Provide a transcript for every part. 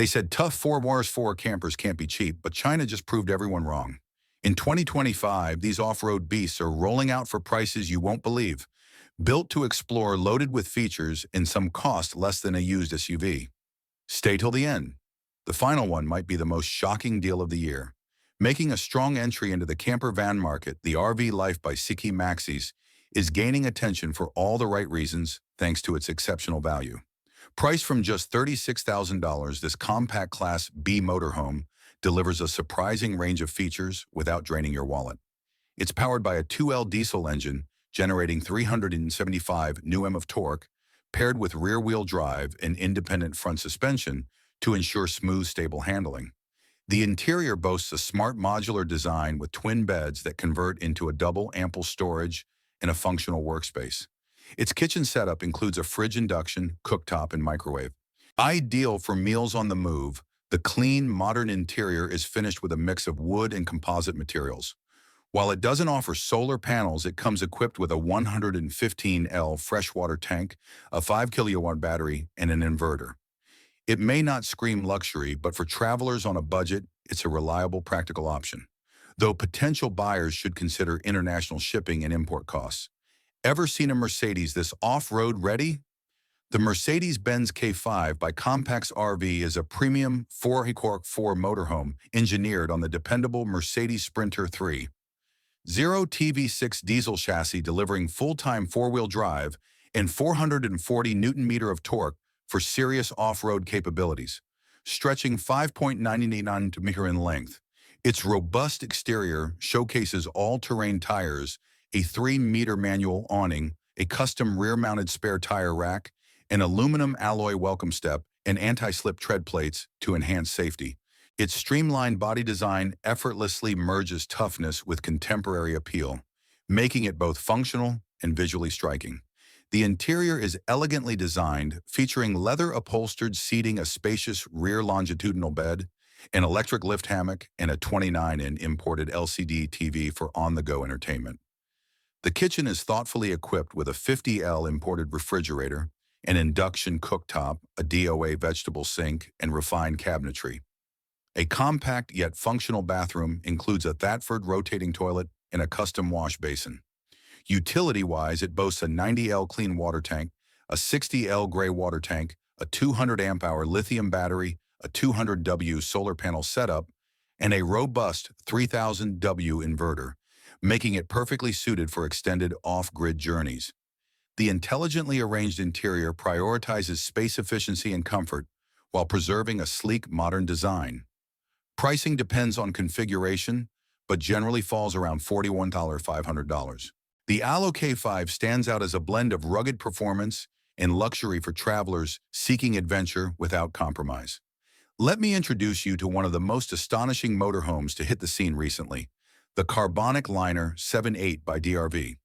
They said tough 4x4 campers can't be cheap, but China just proved everyone wrong. In 2025, these off-road beasts are rolling out for prices you won't believe. Built to explore, loaded with features, and some cost less than a used SUV. Stay till the end. The final one might be the most shocking deal of the year. Making a strong entry into the camper van market, the RV Life by Siki Maxis is gaining attention for all the right reasons thanks to its exceptional value. Priced from just $36,000, this compact Class B motorhome delivers a surprising range of features without draining your wallet. It's powered by a 2L diesel engine generating 375 Nm of torque, paired with rear-wheel drive and independent front suspension to ensure smooth, stable handling. The interior boasts a smart modular design with twin beds that convert into a double ample storage and a functional workspace. Its kitchen setup includes a fridge induction, cooktop, and microwave. Ideal for meals on the move, the clean, modern interior is finished with a mix of wood and composite materials. While it doesn't offer solar panels, it comes equipped with a 115L freshwater tank, a 5 kW battery, and an inverter. It may not scream luxury, but for travelers on a budget, it's a reliable, practical option. Though potential buyers should consider international shipping and import costs. Ever seen a Mercedes this off-road ready? The Mercedes-Benz K5 by Compax RV is a premium 4x4 motorhome engineered on the dependable Mercedes Sprinter 3.0 TV6 diesel chassis, delivering full-time four-wheel drive and 440 Nm of torque for serious off-road capabilities, stretching 5.99 nm in length. Its robust exterior showcases all-terrain tires, a 3-meter manual awning, a custom rear-mounted spare tire rack, an aluminum alloy welcome step, and anti-slip tread plates to enhance safety. Its streamlined body design effortlessly merges toughness with contemporary appeal, making it both functional and visually striking. The interior is elegantly designed, featuring leather-upholstered seating, a spacious rear longitudinal bed, an electric lift hammock, and a 29-inch imported LCD TV for on-the-go entertainment. The kitchen is thoughtfully equipped with a 50L imported refrigerator, an induction cooktop, a DOA vegetable sink, and refined cabinetry. A compact yet functional bathroom includes a Thetford rotating toilet and a custom wash basin. Utility-wise, it boasts a 90L clean water tank, a 60L gray water tank, a 200 amp-hour lithium battery, a 200W solar panel setup, and a robust 3000W inverter, making it perfectly suited for extended off-grid journeys. The intelligently arranged interior prioritizes space efficiency and comfort while preserving a sleek, modern design. Pricing depends on configuration, but generally falls around $41,500. The Allo K5 stands out as a blend of rugged performance and luxury for travelers seeking adventure without compromise. Let me introduce you to one of the most astonishing motorhomes to hit the scene recently, the Carbonic Liner 7.8 by DRV.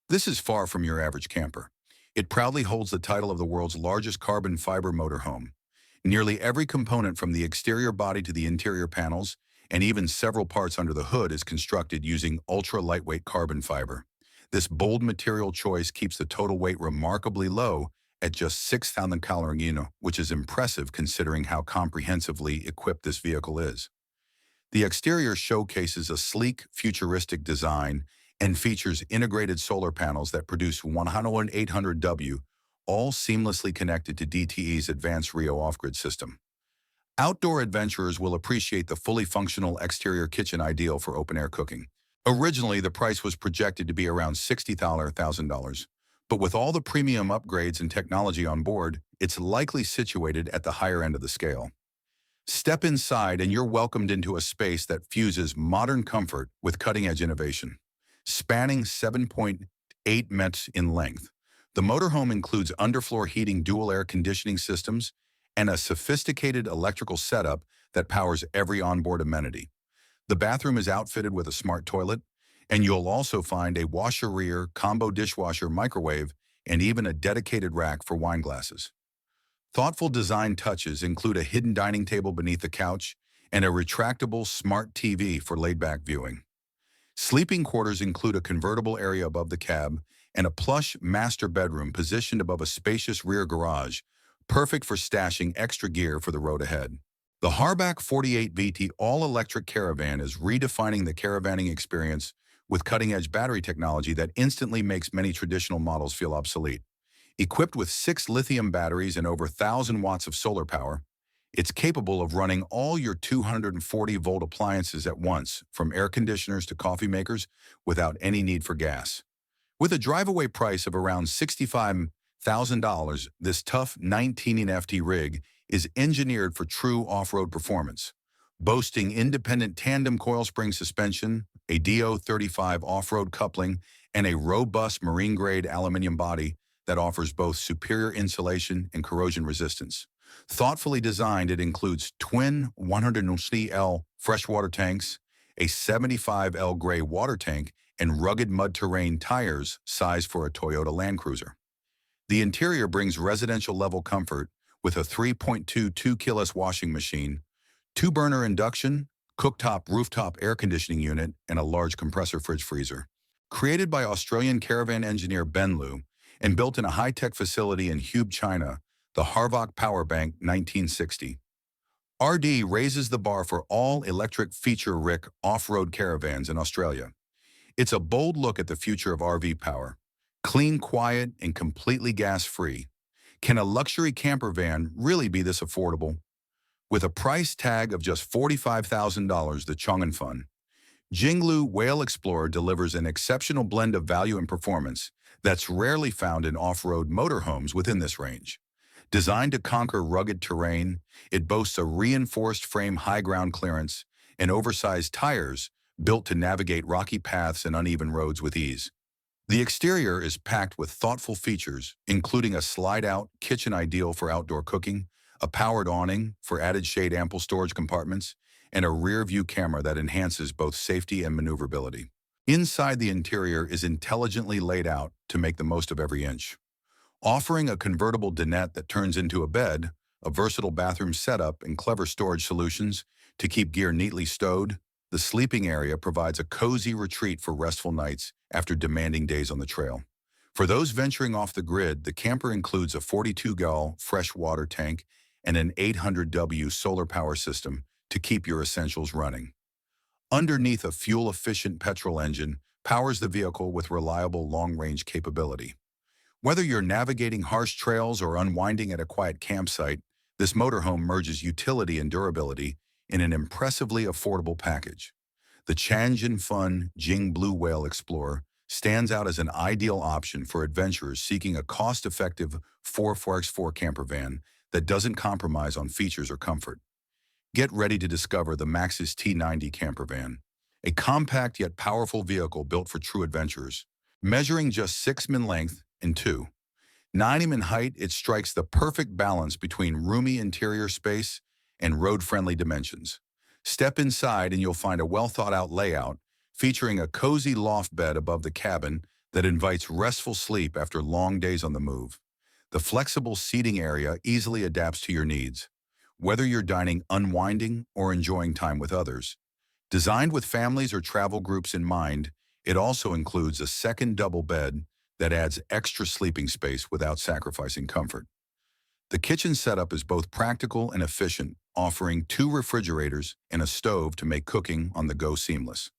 This is far from your average camper. It proudly holds the title of the world's largest carbon fiber motorhome. Nearly every component from the exterior body to the interior panels, and even several parts under the hood, is constructed using ultra-lightweight carbon fiber. This bold material choice keeps the total weight remarkably low at just 6,000 calories, which is impressive considering how comprehensively equipped this vehicle is. The exterior showcases a sleek, futuristic design and features integrated solar panels that produce 800W, all seamlessly connected to DTE's advanced Rio off-grid system. Outdoor adventurers will appreciate the fully functional exterior kitchen, ideal for open-air cooking. Originally, the price was projected to be around $60,000, but with all the premium upgrades and technology on board, it's likely situated at the higher end of the scale. Step inside and you're welcomed into a space that fuses modern comfort with cutting-edge innovation. Spanning 7.8 meters in length, the motorhome includes underfloor heating, dual air conditioning systems, and a sophisticated electrical setup that powers every onboard amenity. The bathroom is outfitted with a smart toilet, and you'll also find a washer rear, combo dishwasher, microwave, and even a dedicated rack for wine glasses. Thoughtful design touches include a hidden dining table beneath the couch and a retractable smart TV for laid-back viewing. Sleeping quarters include a convertible area above the cab and a plush master bedroom positioned above a spacious rear garage, perfect for stashing extra gear for the road ahead. The Harbach 48 VT all-electric caravan is redefining the caravanning experience with cutting-edge battery technology that instantly makes many traditional models feel obsolete. Equipped with 6 lithium batteries and over 1,000 watts of solar power, it's capable of running all your 240-volt appliances at once, from air conditioners to coffee makers, without any need for gas. With a drive-away price of around $65,000, this tough 19 FT rig is engineered for true off-road performance. Boasting independent tandem coil spring suspension, a DO35 off-road coupling, and a robust marine-grade aluminum body that offers both superior insulation and corrosion resistance. Thoughtfully designed, it includes twin 160L freshwater tanks, a 75L gray water tank, and rugged mud-terrain tires sized for a Toyota Land Cruiser. The interior brings residential-level comfort with a 3.22 kW washing machine, 2-burner induction, cooktop rooftop air conditioning unit, and a large compressor fridge freezer. Created by Australian caravan engineer Benlu and built in a high-tech facility in Hubei, China, the Harbach Powerbank 1960. RD raises the bar for all electric feature-rich off-road caravans in Australia. It's a bold look at the future of RV power. Clean, quiet, and completely gas-free. Can a luxury camper van really be this affordable? With a price tag of just $45,000, the Chong'an Jinglu Whale Explorer delivers an exceptional blend of value and performance that's rarely found in off-road motorhomes within this range. Designed to conquer rugged terrain, it boasts a reinforced frame high ground clearance and oversized tires built to navigate rocky paths and uneven roads with ease. The exterior is packed with thoughtful features, including a slide-out kitchen ideal for outdoor cooking, a powered awning for added shade, ample storage compartments, and a rear-view camera that enhances both safety and maneuverability. Inside, the interior is intelligently laid out to make the most of every inch. Offering a convertible dinette that turns into a bed, a versatile bathroom setup, and clever storage solutions to keep gear neatly stowed, the sleeping area provides a cozy retreat for restful nights after demanding days on the trail. For those venturing off the grid, the camper includes a 42-gallon freshwater tank and an 800W solar power system to keep your essentials running. Underneath, a fuel-efficient petrol engine powers the vehicle with reliable long-range capability. Whether you're navigating harsh trails or unwinding at a quiet campsite, this motorhome merges utility and durability in an impressively affordable package. The Shunfang Kwanda Whale Explorer stands out as an ideal option for adventurers seeking a cost-effective 4x4 camper van that doesn't compromise on features or comfort. Get ready to discover the Maxis T90 camper van, a compact yet powerful vehicle built for true adventurers. Measuring just 6 in length and 2.9 in height, it strikes the perfect balance between roomy interior space and road-friendly dimensions. Step inside and you'll find a well-thought-out layout featuring a cozy loft bed above the cabin that invites restful sleep after long days on the move. The flexible seating area easily adapts to your needs, whether you're dining, unwinding, or enjoying time with others. Designed with families or travel groups in mind, it also includes a second double bed that adds extra sleeping space without sacrificing comfort. The kitchen setup is both practical and efficient, offering 2 refrigerators and a stove to make cooking on the go seamless.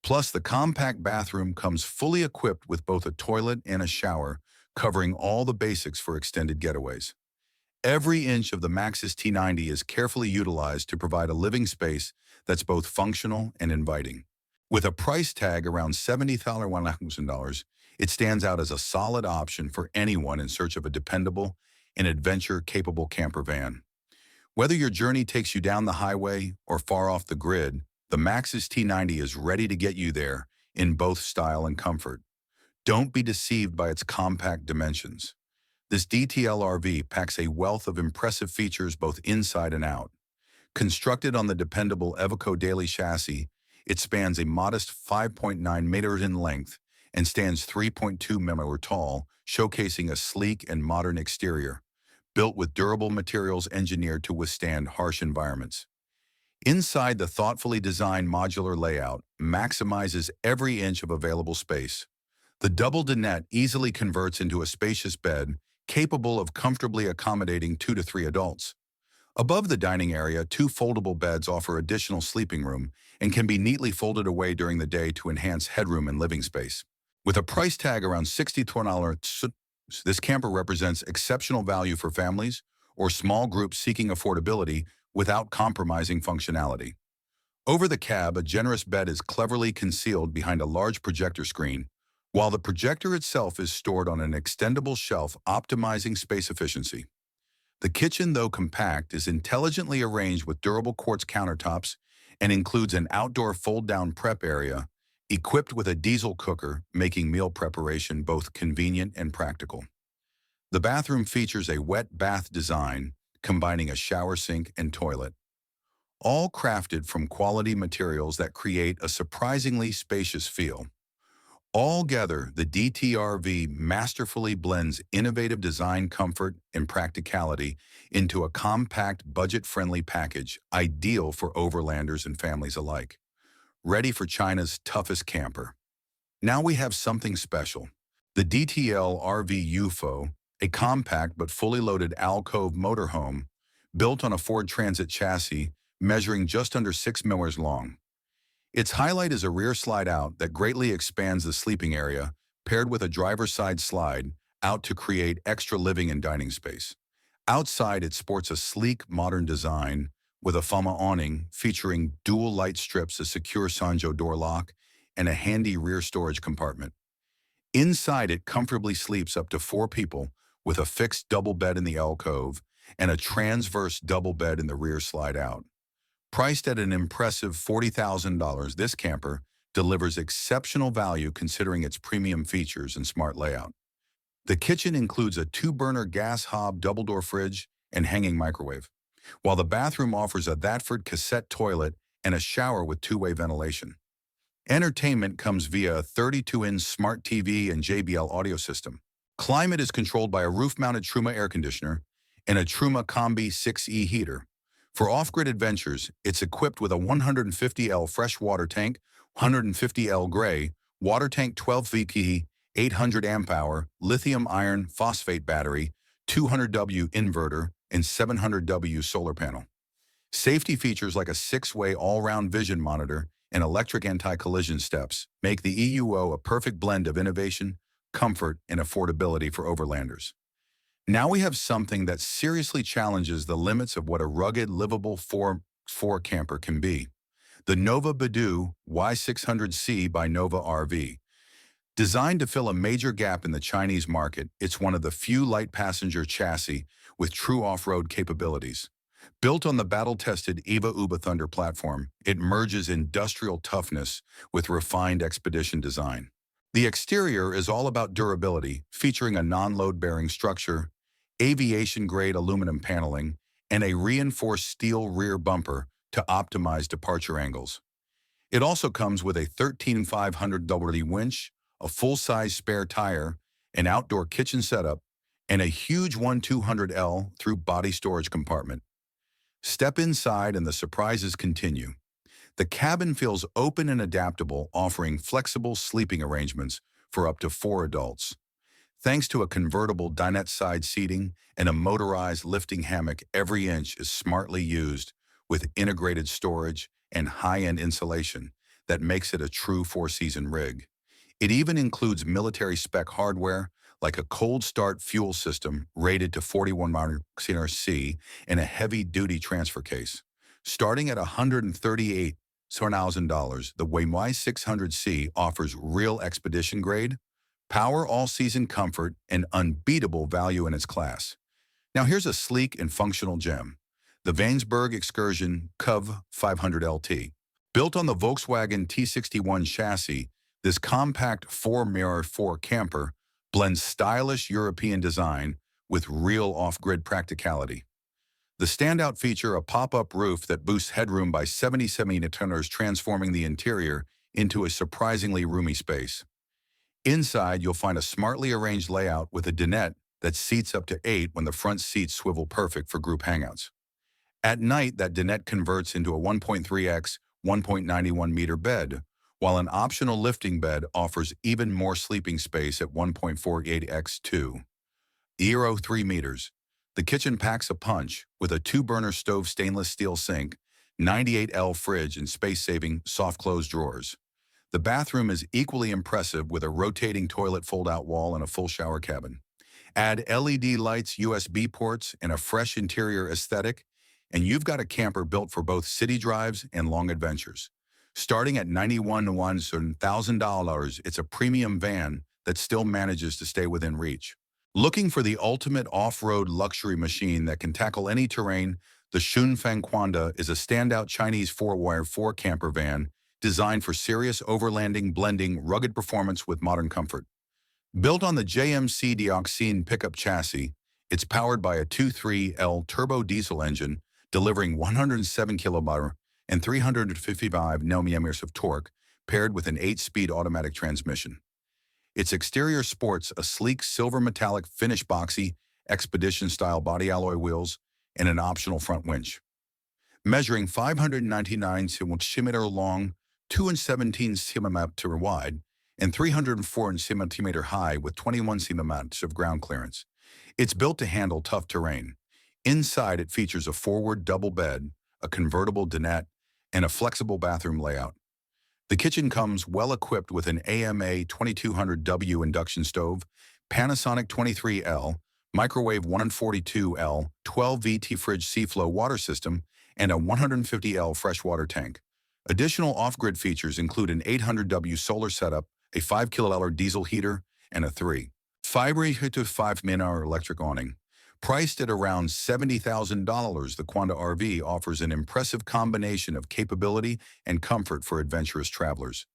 Plus, the compact bathroom comes fully equipped with both a toilet and a shower, covering all the basics for extended getaways. Every inch of the Maxis T90 is carefully utilized to provide a living space that's both functional and inviting. With a price tag around $70,000, it stands out as a solid option for anyone in search of a dependable and adventure-capable camper van. Whether your journey takes you down the highway or far off the grid, the Maxis T90 is ready to get you there in both style and comfort. Don't be deceived by its compact dimensions. This DTL-RV packs a wealth of impressive features both inside and out. Constructed on the dependable Iveco Daily chassis, it spans a modest 5.9 meters in length and stands 3.2 meters tall, showcasing a sleek and modern exterior, built with durable materials engineered to withstand harsh environments. Inside, the thoughtfully designed modular layout maximizes every inch of available space. The double dinette easily converts into a spacious bed capable of comfortably accommodating 2 to 3 adults. Above the dining area, two foldable beds offer additional sleeping room and can be neatly folded away during the day to enhance headroom and living space. With a price tag around $62, this camper represents exceptional value for families or small groups seeking affordability without compromising functionality. Over the cab, a generous bed is cleverly concealed behind a large projector screen, while the projector itself is stored on an extendable shelf, optimizing space efficiency. The kitchen, though compact, is intelligently arranged with durable quartz countertops and includes an outdoor fold-down prep area equipped with a diesel cooker, making meal preparation both convenient and practical. The bathroom features a wet bath design, combining a shower sink and toilet, all crafted from quality materials that create a surprisingly spacious feel. Altogether, the DTRV masterfully blends innovative design, comfort, and practicality into a compact, budget-friendly package ideal for overlanders and families alike. Ready for China's toughest camper. Now we have something special. The DTL RV UFO, a compact but fully loaded alcove motorhome, built on a Ford Transit chassis, measuring just under 6 meters long. Its highlight is a rear slide-out that greatly expands the sleeping area, paired with a driver's side slide out to create extra living and dining space. Outside, it sports a sleek, modern design with a Fama awning featuring dual light strips, a secure Sanjo door lock, and a handy rear storage compartment. Inside, it comfortably sleeps up to 4 people with a fixed double bed in the alcove and a transverse double bed in the rear slide-out. Priced at an impressive $40,000, this camper delivers exceptional value considering its premium features and smart layout. The kitchen includes a 2-burner gas hob double-door fridge and hanging microwave, while the bathroom offers a Thatford cassette toilet and a shower with 2-way ventilation. Entertainment comes via a 32-inch smart TV and JBL audio system. Climate is controlled by a roof-mounted Truma air conditioner and a Truma Combi 6E heater. For off-grid adventures, it's equipped with a 150L fresh water tank, 150L gray, water tank 12 VK, 800 amp-hour, lithium iron phosphate battery, 200W inverter, and 700W solar panel. Safety features like a 6-way all-round vision monitor and electric anti-collision steps make the EUO a perfect blend of innovation, comfort, and affordability for overlanders. Now we have something that seriously challenges the limits of what a rugged, livable 4x4 camper can be. The Nova Bedu Y600C by Nova RV. Designed to fill a major gap in the Chinese market, it's one of the few light passenger chassis with true off-road capabilities. Built on the battle-tested EVA Uba Thunder platform, it merges industrial toughness with refined expedition design. The exterior is all about durability, featuring a non-load-bearing structure, aviation-grade aluminum paneling, and a reinforced steel rear bumper to optimize departure angles. It also comes with a 13,500 winch, a full-size spare tire, an outdoor kitchen setup, and a huge 1200L through body storage compartment. Step inside and the surprises continue. The cabin feels open and adaptable, offering flexible sleeping arrangements for up to 4 adults. Thanks to a convertible dinette side seating and a motorized lifting hammock, every inch is smartly used with integrated storage and high-end insulation that makes it a true 4-season rig. It even includes military-spec hardware like a cold start fuel system rated to 41 miles C and a heavy-duty transfer case. Starting at $138,000, the Y600C offers real expedition-grade, power all-season comfort, and unbeatable value in its class. Now here's a sleek and functional gem, the Vansburg Excursion CV 500 LT. Built on the Volkswagen T61 chassis, this compact 4x4 camper blends stylish European design with real off-grid practicality. The standout feature, a pop-up roof that boosts headroom by 77 tonners, transforming the interior into a surprisingly roomy space. Inside, you'll find a smartly arranged layout with a dinette that seats up to 8 when the front seats swivel, perfect for group hangouts. At night, that dinette converts into a 1.3x, 1.91 meter bed, while an optional lifting bed offers even more sleeping space at 1.48x 2.03 meters. The kitchen packs a punch with a 2-burner stove stainless steel sink, 98L fridge, and space-saving soft-close drawers. The bathroom is equally impressive with a rotating toilet fold-out wall and a full shower cabin. Add LED lights, USB ports, and a fresh interior aesthetic, and you've got a camper built for both city drives and long adventures. Starting at $91,000, it's a premium van that still manages to stay within reach. Looking for the ultimate off-road luxury machine that can tackle any terrain, the Shunfang Kwanda is a standout Chinese 4-wire 4-camper van designed for serious overlanding, blending rugged performance with modern comfort. Built on the JMC Dioxine pickup chassis, it's powered by a 2.3L turbo diesel engine, delivering 107 km and 355 Nm of torque, paired with an 8-speed automatic transmission. Its exterior sports a sleek silver metallic finish boxy, expedition-style body alloy wheels, and an optional front winch. Measuring 599 cm long, 217 cm wide, and 304 cm high with 21 cm of ground clearance. It's built to handle tough terrain. Inside, it features a forward double bed, a convertible dinette, and a flexible bathroom layout. The kitchen comes well-equipped with an AMA 2200W induction stove, Panasonic 23L, microwave 142L, 12VT fridge Seaflow water system, and a 150L freshwater tank. Additional off-grid features include an 800W solar setup, a 5 kWh diesel heater, and a 3.5-minute electric awning. Priced at around $70,000, the Kwanda RV offers an impressive combination of capability and comfort for adventurous travelers.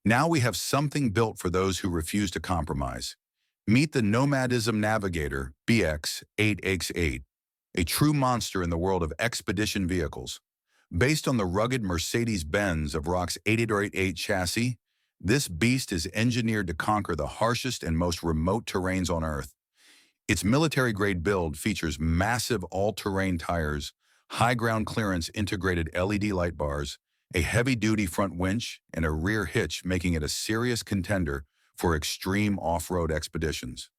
Now we have something built for those who refuse to compromise. Meet the Nomadism Navigator BX8X8, a true monster in the world of expedition vehicles. Based on the rugged Mercedes-Benz of Rock's 8888 chassis, this beast is engineered to conquer the harshest and most remote terrains on Earth. Its military-grade build features massive all-terrain tires, high-ground clearance integrated LED light bars, a heavy-duty front winch, and a rear hitch, making it a serious contender for extreme off-road expeditions.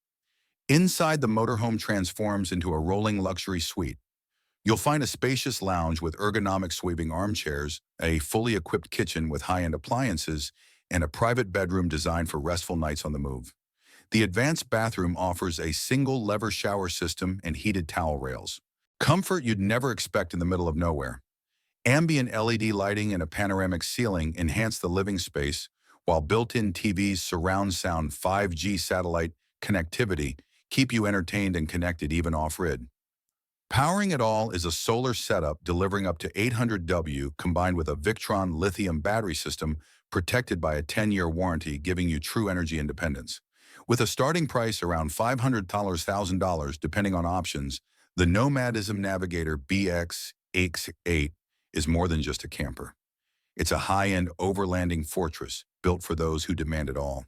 Inside, the motorhome transforms into a rolling luxury suite. You'll find a spacious lounge with ergonomic sweeping armchairs, a fully equipped kitchen with high-end appliances, and a private bedroom designed for restful nights on the move. The advanced bathroom offers a single lever shower system and heated towel rails. Comfort you'd never expect in the middle of nowhere. Ambient LED lighting and a panoramic ceiling enhance the living space, while built-in TVs, surround sound, 5G satellite connectivity keep you entertained and connected even off-grid. Powering it all is a solar setup delivering up to 800W combined with a Victron lithium battery system protected by a 10-year warranty, giving you true energy independence. With a starting price around $500,000 depending on options, the Nomadism Navigator BX8X8 is more than just a camper. It's a high-end overlanding fortress built for those who demand it all.